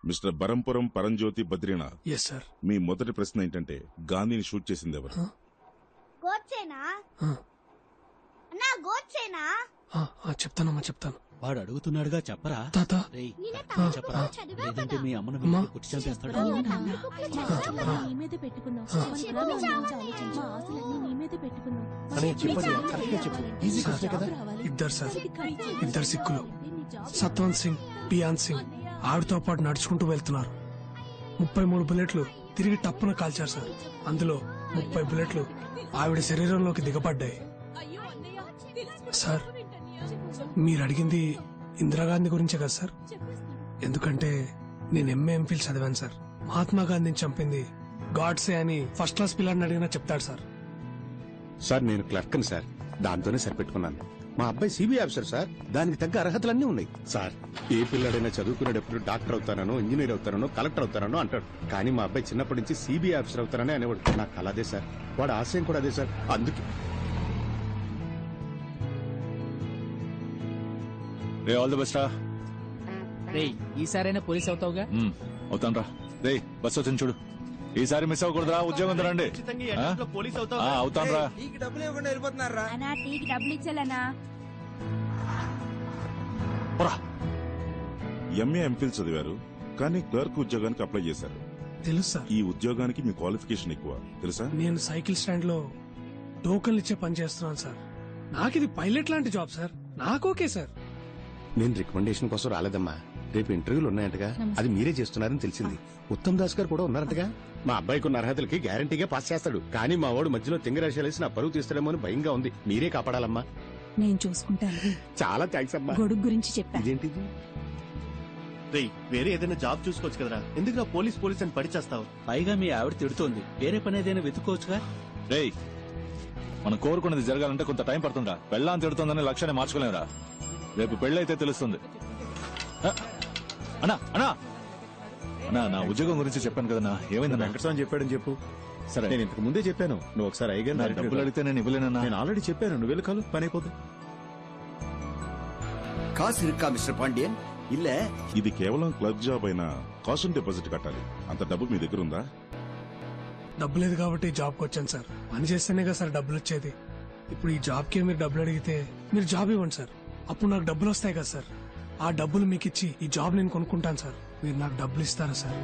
Mister Barampuram Paramjyothi Badrinath. Yes sir. మీ మొదటి ప్రశ్న ఏంటంటే గాంధీని షూట్ చేసింది ఎవరు? గోడ్సేనా? అన్నా గోడ్సేనా? చెప్తానమ్మా చెప్తాను. వాడు అడుగుతున్నాడుగా చెప్పరా. తాత చెప్పరా, లేదంటే మీ అమ్మను అమ్మా. కుట్టి చంపేస్తాడు. ఇద్దరు సార్, ఇద్దరు సిక్కులు, సత్వంత్ సింగ్, పియాన్ సింగ్ ఆవిడతో పాటు నడుచుకుంటూ వెళ్తున్నారు. 33 బుల్లెట్లు తిరిగి టప్పున కాల్చారు సార్. అందులో 30 బుల్లెట్లు ఆవిడ శరీరంలోకి దిగబడ్డాయి. సార్ మీరు అడిగింది ఇందిరాగాంధీ గురించే కదా సార్? ఎందుకంటే నేను ఎంఫిల్ చదివాను సార్. మహాత్మా గాంధీని చంపింది గాడ్సే అని ఫస్ట్ క్లాస్ పిల్లాడిని అడిగినా చెప్తాడు సార్. సార్ నేను క్లర్క్ని సార్, దాంతోనే సరిపెట్టుకున్నాను. మా అబ్బాయి సిబిఐ ఆఫీసర్ సార్, దానికి తగ్గ అర్హతలన్నీ ఉన్నాయి సార్. ఏ పిల్లాడైనా చదువుకునేటప్పుడు డాక్టర్ అవుతానో, ఇంజనీర్ అవుతానో, కలెక్టర్ అవుతానో అంటాడు. కానీ మా అబ్బాయి చిన్నప్పటి నుంచి సిబిఐ ఆఫీసర్ అవుతానని అనేవాడు. నాకు కల అదే సార్, వాడు ఆశయం కూడా అదే సార్. అందుకే ఆల్ ది బెస్ట్ రా. రేయ్ ఈసారైనా పోలీస్ అవుతావుగా? అవుతాను రా. రే బస్ వచ్చింది చూడు, ఈసారి మిస్ అవ్వకూడదురా. ఉద్యోగం రండి. అవుతాను రా. డబ్బులు ఇవ్వకుండా వెళ్ళిపోతున్నారా? అన్నా టీకి డబ్బులు ఇచ్చాలన్నా. ఎంఏ ఎంఫిల్ చదివారు కానీ క్లర్క్ ఉద్యోగానికి అప్లై చేశారు. తెలుసు సార్. ఈ ఉద్యోగానికి మీ క్వాలిఫికేషన్ ఎక్కువ తెలుసా? నేను సైకిల్ స్టాండ్ లో టోకన్లు ఇచ్చే పని చేస్తున్నాను సార్. నాకు ఇది పైలట్ లాంటి జాబ్ సార్. నాకు ఓకే సార్. నేను రికమెండేషన్ కోసం రాలేదమ్మా. రేపు ఇంటర్వ్యూలు ఉన్నాయంటగా, అది మీరే చేస్తున్నారని తెలిసింది. ఉత్తమ్ దాస్ గారు కూడా ఉన్నారంటగా. మా అబ్బాయికి ఉన్న అర్హతలకి గ్యారంటీగా పాస్ చేస్తాడు. కానీ మా వాడు మధ్యలో తింగరాశేసి నా పరువు తీస్తాడేమో అని భయంగా ఉంది. మీరే కాపాడాలమ్మా. నేను చూసుకుంటాను. చాలా థ్యాంక్స్ అమ్మా. గొడుగు గురించి చెప్పా. ఇదేంటిది? వేరే ఏదైనా జాబ్ చూసుకోవచ్చు కదరా, ఎందుకు నా పోలీస్ అని పడిచేస్తావు? పైగా మీ ఆవిడ తిడుతోంది, వేరే పని ఏదైనా వెతుక్కోవచ్చుగా. రేయ్ మనం కోరుకున్నది జరగాలంటే కొంత టైం పడుతుందా? పెళ్ళాన్ని తిడుతుందని లక్ష్యాన్ని మార్చుకోలేమురా. రేపు పెళ్ళైతే తెలుస్తుంది. అన్నా అన్నా అన్నా నా ఉద్యోగం గురించి చెప్పాను కదన్నా, ఏమైంది? వెంకటస్వామి చెప్పాడని చెప్పు. సరే నేను ఇంతకు ముందే చెప్పాను, నువ్వు ఒకసారి అయ్యగారు నా డబ్బులు అడిగితే నేను ఇవ్వలేనన్నా. నేను ఆల్రెడీ చెప్పాను, నువ్వు వెళ్ళి కాలు పని అయిపోతుంది. காசு இருக்கா மிஸ்டர் பாண்டியன்? இல்ல ఇది కేవలం క్లర్క్ జాబ్ అయినా కాస్ట్ డిపాజిట్ కట్టాలి. అంత డబ్బు మీ దగ్గర ఉందా? డబ్బు లేదు కాబట్టి జాబ్కి వచ్చాను సార్. పని చేస్తేనే కదా సార్ డబ్బులు వచ్చేది. ఇప్పుడు ఈ జాబ్కి మీరు డబ్బులు అడిగితే మీరు జాబ్ ఇవ్వండి సార్. అప్పుడు నాకు డబ్బులు వస్తాయి కదా సార్. ఆ డబ్బులు మీకు ఇచ్చి ఈ జాబ్ నేను కొనుక్కుంటాను సార్. మీరు నాకు డబ్బులు ఇస్తారా సార్?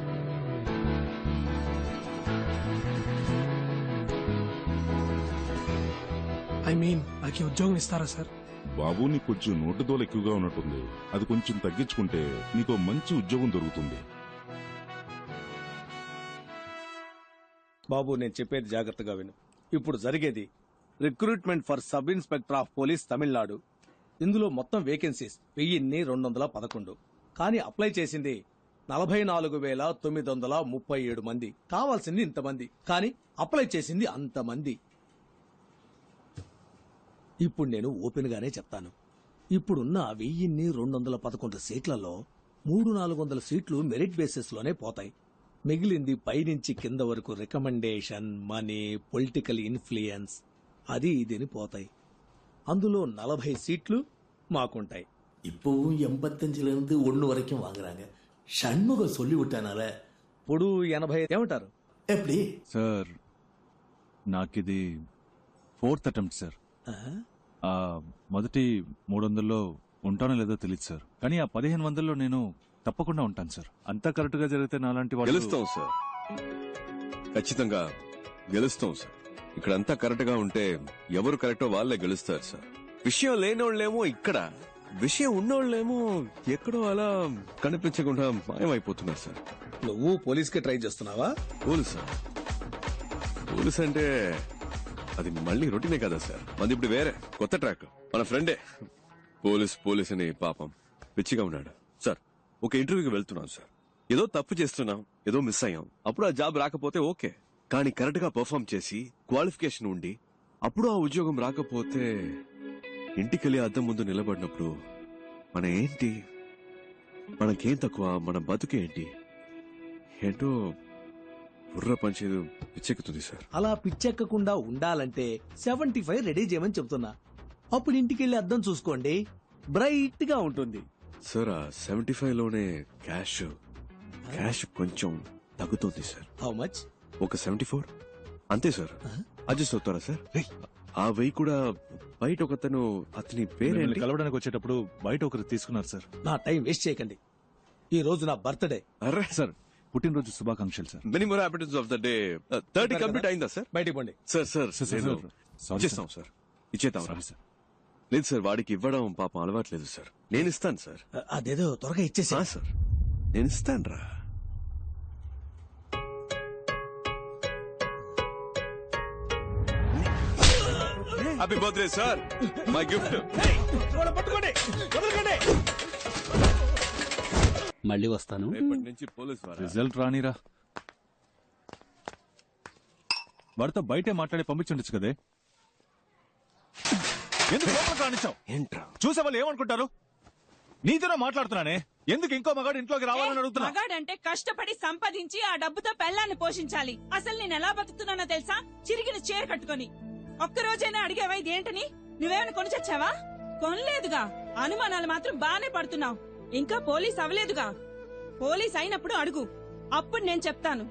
ఐ మీన్ నాకు ఈ ఉద్యోగం ఇస్తారా సార్? బాబు నీకు కొంచెం నోటు దోలు ఎక్కువగా ఉన్నట్టుంది. అది కొంచెం తగ్గించుకుంటే నీకు మంచి ఉద్యోగం దొరుకుతుంది. బాబు నేను చెప్పేది జాగ్రత్తగా విను. ఇప్పుడు జరిగేది recruitment for sub inspector of police Tamil Nadu. ఇందులో మొత్తం వేకెన్సీస్ 1211. కానీ అప్లై చేసింది 44,937 మంది. కావాల్సింది ఇంతమంది, కానీ అప్లై చేసింది అంతమంది. ఇప్పుడు నేను ఓపెన్ గానే చెప్తాను. ఇప్పుడున్న 1211 సీట్లలో 300-400 సీట్లు మెరిట్ బేసిస్ లోనే పోతాయి. మిగిలింది పైనుంచి కింద వరకు రికమెండేషన్, మనీ, పొలిటికల్ ఇన్ఫ్లుయెన్స్ అది ఇదిని పోతాయి. అందులో 40 సీట్లు మాకుంటాయి. இப்பவும் 85 1 வரைக்கும் வாங்குறாங்க. சண்முகம் சொல்லி விட்டானால ఇప్పుడు 80 ఏమంటారు? எப்படி సార్ నాకిది 4th అటెంప్ట్ సార్. మొదటి 300లో ఉంటానో లేదో తెలియదు సార్. కానీ ఆ 1500లో నేను తప్పకుండా ఉంటాను సార్. అంతా కరెక్ట్ గా జరిగితే నాలాంటి వాళ్ళు గెలుస్తాం సార్, ఖచ్చితంగా గెలుస్తాం సార్. ఇక్కడంతా కరెక్ట్ గా ఉంటే ఎవరు కరెక్టో వాళ్ళే గెలుస్తారు సార్. విషయం లేనోళ్ళేమో ఇక్కడ, విషయం ఉన్నోళ్ళేమో ఎక్కడో అలా కనిపించకుండా మాయమైపోతున్నారు సార్. నువ్వు పోలీస్ కి ట్రై చేస్తున్నావా? పోలీస్ సార్, పోలీస్ అంటే అది మళ్ళీ రొటీనే కదా సార్. మంది ఇప్పుడు వేరే కొత్త ట్రాక్. మన ఫ్రెండే పోలీస్ అని పాపం పిచ్చిగా ఉన్నాడు సార్. ఒక ఇంటర్వ్యూకి వెళ్తున్నాం సార్, ఏదో తప్పు చేస్తున్నాం, ఏదో మిస్ అయ్యాం. అప్పుడు ఆ జాబ్ రాకపోతే ఓకే, కానీ కరెక్ట్ గా పర్ఫార్మ్ చేసి క్వాలిఫికేషన్ ఉండి అప్పుడు ఆ ఉద్యోగం రాకపోతే ఇంటికెళ్ళి అద్దం ముందు నిలబడినప్పుడు మన ఏంటి, మనకేం తక్కువ, మన బతుకేంటి ఏంటో బుర్ర పంచేది పిచ్చెక్కుతుంది సార్. అలా పిచ్చెక్కకుండా ఉండాలంటే 75 రెడీ చేయమని చెప్తున్నా. అప్పుడు ఇంటికెళ్ళి అద్దం చూసుకోండి, బ్రైట్ గా ఉంటుంది సార్. ఆ 75లోనే క్యాష్, క్యాష్ కొంచెం తగ్గుతుంది సార్. How much? ఒక 74 అంతే సార్. అడ్జస్ట్ అవుతారా సార్? ఆ వెయ్యి కూడా బయట ఒకతను, అతని పేరేంటి? కలవడానికి వచ్చేటప్పుడు బయట ఒకరు తీసుకున్నారు సార్. నా టైం వేస్ట్ చేయకండి. ఈ రోజు నా బర్త్డే. అరే సార్ పుట్టినరోజు శుభాకాంక్షలు sir. Many more happiness of the day. 30 complete అయిందా సార్? బయటికి పోండి. సార్ సార్ సార్, ఇచ్చేస్తాం సార్. ఇచ్చేద్దాం రా. లేదు సార్, వాడికి ఇవ్వడం పాపం అలవాట్లేదు సార్. నేను ఇస్తాను సార్. అదేదో త్వరగా ఇచ్చేసా. సార్ నేను ఇస్తాను రా. Happy birthday sir, my gift. మళ్ళీ వస్తాను. రేపటి నుంచి పోలీస్ వారా? రిజల్ట్ రానిరా. వాడితో బయటే మాట్లాడి పంపించుండొచ్చు కదే. ఎందుకు లోపలికి రానిచ్చావు? ఏంట్రా చూసే వాళ్ళు ఏమనుకుంటారు? నీతోనే మాట్లాడుతున్నానే. ఎందుకు ఇంకో మగాడు ఇంట్లోకి రావాలని అడుగుతున్నా? మగాడంటే కష్టపడి సంపాదించి ఆ డబ్బుతో పెళ్ళాన్ని పోషించాలి. అసలు నేను ఎలా బతుకుతున్నానో తెలుసా? చిరిగిన చీర కట్టుకొని. ఒక్కరోజైనా అడిగేవా ఇదేంటని? నువ్వేమైనా కొని చచ్చావా? కొనలేదుగా. అనుమానాలు మాత్రం బానే పడుతున్నావు. ఇంకా పోలీస్ అవ్వలేదుగా. పోలీస్ అయినప్పుడు అడుగు, అప్పుడు నేను చెప్తాను.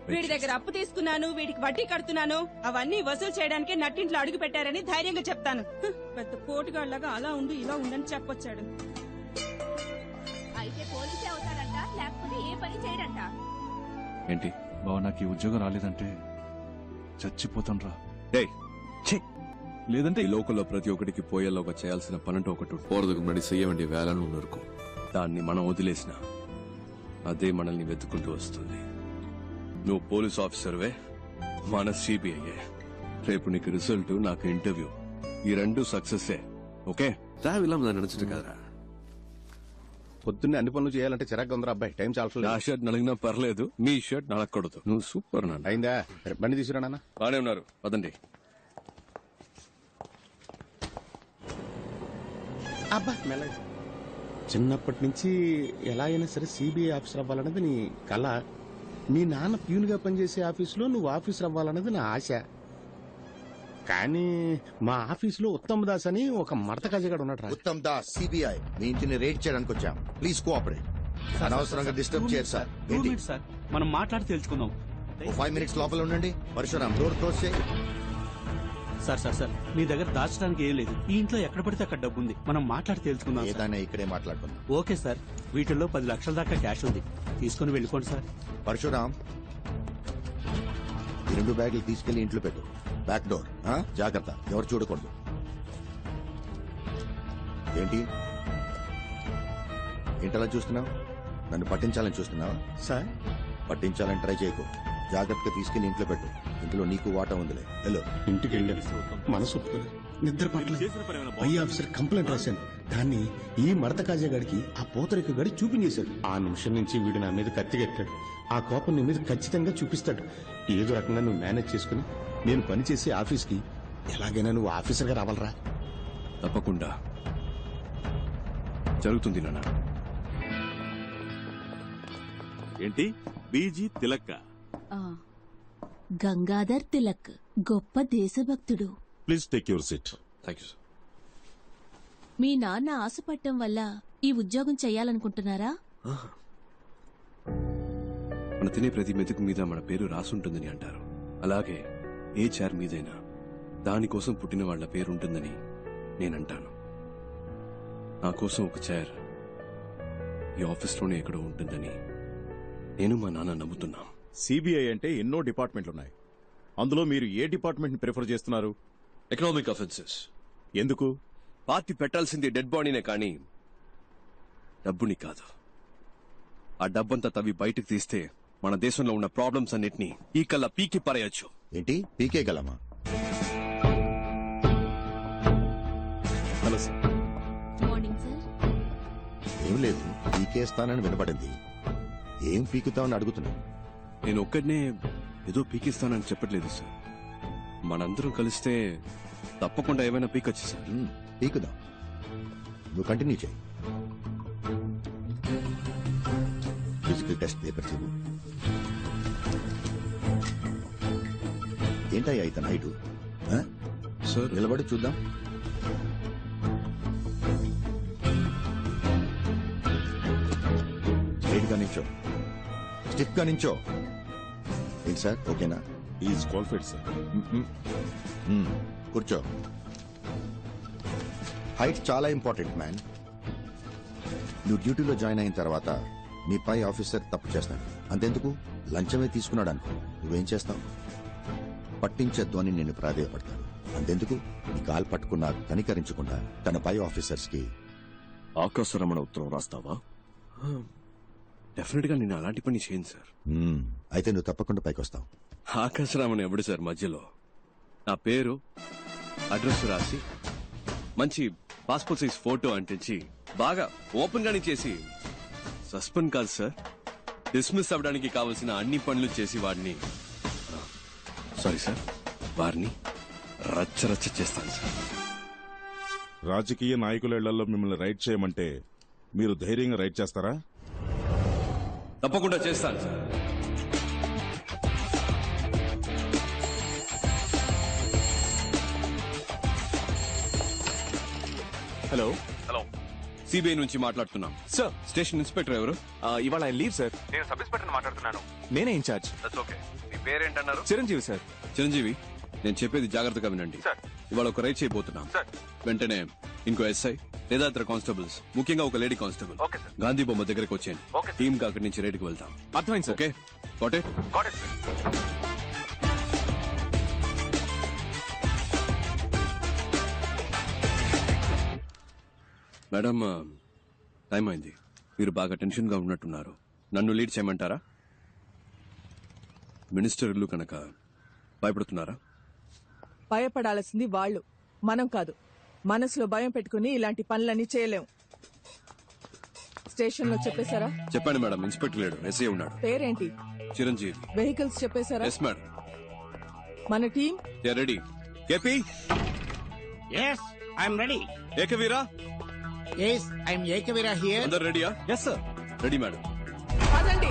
వీడి దగ్గర అప్పు తీసుకున్నాను, వీడికి వడ్డీ కడుతున్నాను, అవన్నీ వసూలు చేయడానికే నట్టింట్లో అడుగు పెట్టారని ధైర్యంగా చెప్తాను. పెద్ద పోటుగాళ్లాగా అలా ఉండు ఇలా ఉండని చెప్పొచ్చాడు. అయితే పోలీసే అవుతాడంట, లేకపోతే ఏ పని చేయడంట. ఏంటి? బావ నాకు ఈ ఉద్యోగం రాలేదంటే చచ్చిపోతాను రా. ఏయ్, ఛీ! లేదంటే ఈ లోకంలో ప్రతి ఒక్కడికి పోయేలోగా చేయాల్సిన పనంటూ ఒకటి పోరదుకు ముன்னாడి చెయ్య వేண்டிய వేలను ఉన్నారు. దాన్ని మనం వదిలేసిన అదే మనల్ని వెతుక్కుంటూ వస్తుంది. నువ్వు పోలీస్ ఆఫీసర్వే, మన సిబిఐ. రేపు నీకు రిజల్ట్, నాకు ఇంటర్వ్యూ. ఈ రెండు సక్సెస్. ఓకే, రావిలా నడుచుడు కదరా. పొద్దున్నే అన్ని పనులు చేయాలంటే చిరాగ్గా ఉందిరా అబ్బాయి. టైం చాలా నా షర్ట్ నలిగినా పర్లేదు, నీ షర్ట్ నలగకూడదు. నువ్వు సూపర్ నాన్న. అయిందా? బండి తీసుకురా నాన్న. బానే ఉన్నారు, పదండి. అబ్బా మెల్లగా. చిన్నప్పటి నుంచి ఎలా అయినా సరే సిబిఐ ఆఫీసర్ అవ్వాలన్నది నీ కళ. మీ నాన్న ప్యూన్ గా పనిచేసే ఆఫీసులో నువ్వు ఆఫీసర్ అవ్వాలన్నది నా ఆశ. కానీ మా ఆఫీసులో ఉత్తమ్ దాస్ అని ఒక మడత కజగాడు ఉన్నాడు. ఉత్తమ్ దాస్, సిబిఐ. మీ ఇంటిని రేడ్ చేయడానికి వచ్చాం. Please cooperate. అనవసరంగా డిస్టర్బ్ చేయరు సార్. ఏంటి సార్, మనం మాట్లాడి తెలుసుకుందాం. 5 మినిట్స్ లోపల ఉండండి. పరశురాం, డోర్ క్లోజ్ చేయి. సార్ సార్ సార్, మీ దగ్గర దాచడానికి ఏం లేదు. ఈ ఇంట్లో ఎక్కడ పడితే అక్కడ డబ్బు ఉంది. మనం మాట్లాడి తెలుసుకుందాం. ఏదైనా ఇక్కడే మాట్లాడుకుందాం. ఓకే సార్, వీటిల్లో 10 లక్షల దాకా క్యాష్ ఉంది. తీసుకుని వెళ్ళిపోండి సార్. పరశురాం, ఈ 2 బ్యాగులు తీసుకెళ్లి ఇంట్లో పెట్టు. Back door. జాగ్రత్త, ఎవరు చూడకూడదు. ఏంటి ఏంటలా చూస్తున్నావు? నన్ను పట్టించాలని చూస్తున్నావా? సార్, పట్టించాలని ట్రై చేయకు. జాగ్రత్తగా తీసుకెళ్లి ఇంట్లో పెట్టు. ఇంట్లో నీకు వాటా ఉందిలే. హలో. ఇంటికి వెళ్ళాను, మనసు ఒప్పుకోలేదు, నిద్ర పట్ల పై ఆఫీసర్ కంప్లైంట్ రాశాను. దాన్ని ఈ మడత కాజాగాడికి ఆ పోతరిక గడి చూపించేశాడు. ఆ నిమిషం నుంచి వీడు నా మీద కత్తిగట్టాడు. ఆ కోపం నీ మీద ఖచ్చితంగా చూపిస్తాడు. ఏదో రకంగా నువ్వు మేనేజ్ చేసుకుని నేను పనిచేసే ఆఫీస్కి ఎలాగైనా నువ్వు ఆఫీసర్గా రావాలరా. తప్పకుండా జరుగుతుంది నాన్న. ఏంటి బీజీ తిలక్క? గంగాధర్ తిలక్ గొప్ప దేశభక్తుడు. Please take your seat. Thank you sir. మీ నాన్న ఆశపట్టం వల్ల ఈ ఉద్యోగం చెయ్యాలనుకుంటున్నారా? మన తినే ప్రతి మెతుకు మీద మన పేరు రాసుంటుందని అంటారు. అలాగే ఏ చైర్ మీదైనా దానికోసం పుట్టిన వాళ్ల పేరు ఉంటుందని నేనంటాను. నా కోసం ఒక చైర్ ఈ ఆఫీస్లోనే ఎక్కడో ఉంటుందని నేను మా నాన్న నమ్ముతున్నా. సిబిఐ అంటే ఎన్నో డిపార్ట్మెంట్లు ఉన్నాయి. అందులో మీరు ఏ డిపార్ట్మెంట్ ని ప్రిఫర్ చేస్తున్నారు? Economic offences. ఎందుకు? పార్టీ పెట్టాల్సింది డెడ్ బాడీనే కానీ డబ్బుని కాదు. ఆ డబ్బంతా తవ్వి బయటకు తీస్తే మన దేశంలో ఉన్న ప్రాబ్లమ్స్ అన్నిటినీ ఈ కల్లా పీకి పారేయొచ్చు. ఏంటి పీకే గలమా? Hello sir. Morning sir. ఏం లేదు, పీకేస్తానని వినపడింది. ఏం పీకుతావని అడుగుతున్నాను. నేను ఒక్కడనే ఏదో పీకిస్తానని చెప్పట్లేదు సార్. మనందరం కలిస్తే తప్పకుండా ఏమైనా పీకొచ్చు సార్. పీకుదాం, నువ్వు కంటిన్యూ చేయి. ఫిజికల్ టెస్ట్ పేపర్ చూడు. ఏంటయ్యా ఇతను హైటు? సార్ నిలబడి చూద్దాం. స్ట్రైట్ గా నిల్చో. స్టిఫ్ గా నించో. ఏంటి సార్, ఓకేనా? Is qualified sir. కూర్చో. హైట్ చాలా ఇంపార్టెంట్ మ్యాన్. నువ్వు డ్యూటీలో జాయిన్ అయిన తర్వాత నీ పై ఆఫీసర్ తప్పు చేస్తాడు. అంతెందుకు, లంచమే తీసుకున్నాడు అనుకో, నువ్వేం చేస్తావు? పట్టించొద్దు అని నేను ప్రాధేయపడతాను. అంతెందుకు, నీ కాలు పట్టుకున్నా కనికరించకుండా తన పై ఆఫీసర్స్ కి ఆకాశరమణ ఉత్తరం రాస్తావా? డెఫినెట్ గా నేను అలాంటి పని చేయను సార్. అయితే నువ్వు తప్పకుండా పైకి వస్తావు. ఆకాశరామన్ ఎవడు సార్ మధ్యలో? నా పేరు, అడ్రస్ రాసి మంచి పాస్పోర్ట్ సైజ్ ఫోటో అంటించి బాగా ఓపెన్ గానే చేసి, సస్పెండ్ కాదు సార్, డిస్మిస్ అవ్వడానికి కావలసిన అన్ని పనులు చేసి వాడిని, సారీ సార్, వారిని రచ్చరచ్చ చేస్తాను సార్. రాజకీయ నాయకుల ఇళ్లలో మిమ్మల్ని రైడ్ చేయమంటే మీరు ధైర్యంగా రైడ్ చేస్తారా? తప్పకుండా చేస్తాను సార్. హలో హలో, సిబిఐ నుంచి మాట్లాడుతున్నాం సార్. స్టేషన్ ఇన్స్పెక్టర్ ఎవరు? ఇవాళ ఆయన లీవ్ సార్. నేను సబ్ ఇన్స్పెక్టర్ మాట్లాడుతున్నాను. నేనే ఇన్ఛార్జ్. That's okay. మీ పేరేంటన్నారు? చిరంజీవి సార్. చిరంజీవి, నేను చెప్పేది జాగ్రత్తగా వినండి. సార్. ఇవాళ ఒక రైడ్ చేయబోతున్నాం. సార్. వెంటనే ఇంకో ఎస్ఐ లేదా ఇతర కానిస్టేబుల్స్, ముఖ్యంగా ఒక lady constable okay sir. Gandhi బొమ్మ దగ్గరకు వచ్చేయండి. Okay sir. టీమ్ గా అక్కడి నుంచి రైడ్కి వెళ్తాం. అర్థమైంది sir. Okay, got it? Got it sir. Madam, time అయింది. మీరు బాగా టెన్షన్ గా ఉన్నట్టున్నారు. నన్ను లీడ్ చేయమంటారా? మినిస్టర్ ఇల్లు కనుక భయపడుతున్నారా? భయపడాల్సింది వాళ్ళు, మనం కాదు. మనసులో భయం పెట్టుకుని ఇలాంటి పనులన్నీ చేయలేం. స్టేషన్ లో చెప్పేశారా? చెప్పండి మేడం. ఇన్స్పెక్టర్ లేడు, ఎస్ఐ ఉన్నాడు. పేరేంటి? చిరంజీవి. వెహికల్స్ చెప్పేశారా? Yes madam. మన team ready. KP, Yes, I'm ready. Ekavira, Yes, I'm Ekavira here. అందరు రెడీయా? Yes sir. Ready madam. పదండి.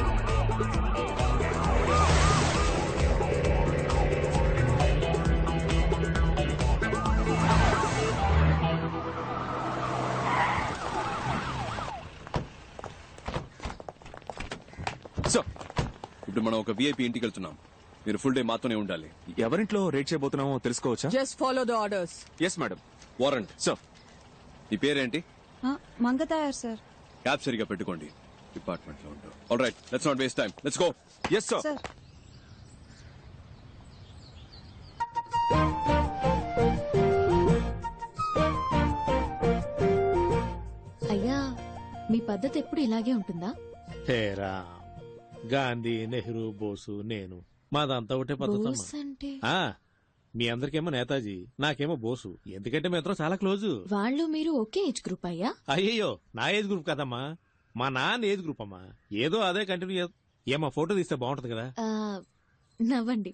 సార్, ఇప్పుడు మనం ఒక విఐపి ఇంటికి వెళ్తున్నాం. మీరు ఫుల్ డే మాతోనే ఉండాలి. ఎవరింట్లో రేట్ చేయబోతున్నామో తెలుసుకోవచ్చా? Just follow the orders. Yes madam. Warrant. Sir. నీ పేరేంటి? మంగతాయారు సార్. క్యాబ్ సరిగా పెట్టుకోండి. డిపార్ట్మెంట్ లో ఉంటాం. All right, let's not waste time, let's go. Yes sir. అయ్యా, మీ పద్ధతి ఎప్పుడు ఇలాగే ఉంటుందా? హేరా, గాంధీ, నెహ్రూ, బోసు, నేను మాదంతా ఒకటే పద్ధతి. బోస్ అంటే మీ అందరికేమో నేతాజీ, నాకేమో బోసు. ఎందుకంటే మీ ఇద్దరం చాలా క్లోజు. వాళ్ళు మీరు ఒకే ఏజ్ గ్రూప్ అయ్యా? అయ్యయ్యో, నా ఏజ్ గ్రూప్ కదమ్మా, మా నాన్న ఏజ్ గ్రూప్ అమ్మా. ఏదో అదే కంటిన్యూ ఏమో ఫోటో తీస్తే బాగుంటది కదా. నవ్వండి.